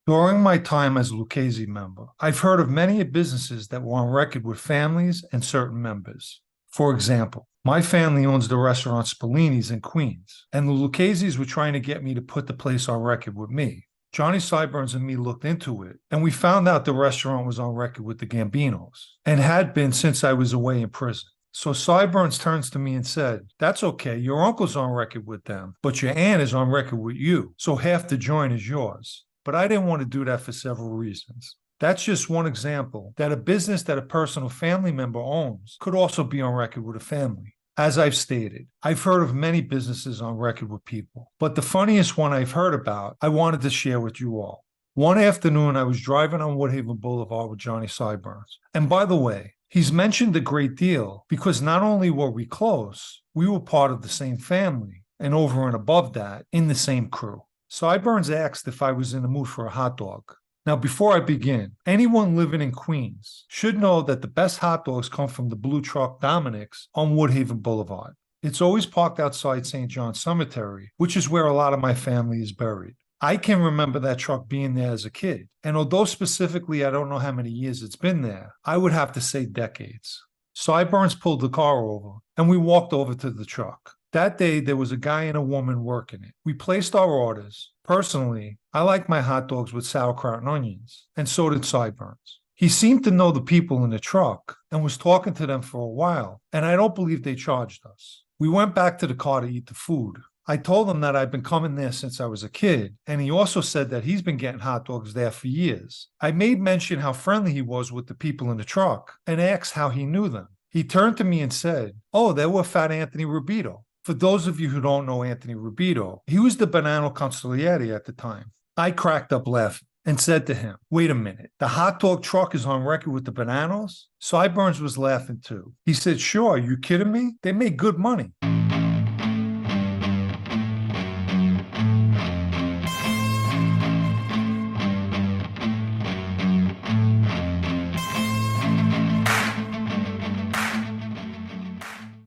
During my time as a Lucchese member, I've heard of many businesses that were on record with families and certain members. For example, my family owns the restaurant Spallini's in Queens, and the Lucchese's were trying to get me to put the place on record with me. Johnny Sideburns and me looked into it, and we found out the restaurant was on record with the Gambinos, and had been since I was away in prison. So Sideburns turns to me and said, "That's okay, your uncle's on record with them, but your aunt is on record with you, so half the joint is yours." But I didn't want to do that for several reasons. That's just one example that a business that a personal family member owns could also be on record with a family. As I've stated, I've heard of many businesses on record with people, but the funniest one I've heard about, I wanted to share with you all. One afternoon, I was driving on Woodhaven Boulevard with Johnny Sideburns. And by the way, he's mentioned a great deal because not only were we close, we were part of the same family, and over and above that, in the same crew. Sideburns asked if I was in the mood for a hot dog. Now, before I begin, anyone living in Queens should know that the best hot dogs come from the blue truck Dominic's on Woodhaven Boulevard. It's always parked outside St. John's Cemetery, which is where a lot of my family is buried. I can remember that truck being there as a kid, and although specifically I don't know how many years it's been there, I would have to say decades. Sideburns pulled the car over, and we walked over to the truck. That day, there was a guy and a woman working it. We placed our orders. Personally, I like my hot dogs with sauerkraut and onions, and so did Sideburns. He seemed to know the people in the truck and was talking to them for a while, and I don't believe they charged us. We went back to the car to eat the food. I told him that I'd been coming there since I was a kid, and he also said that he's been getting hot dogs there for years. I made mention how friendly he was with the people in the truck and asked how he knew them. He turned to me and said, "Oh, they were Fat Anthony Rubito." For those of you who don't know Anthony Rubito, he was the Bonanno consigliere at the time. I cracked up laughing and said to him, "Wait a minute, the hot dog truck is on record with the Bonannos?" Sideburns was laughing too. He said, "Sure, are you kidding me? They make good money."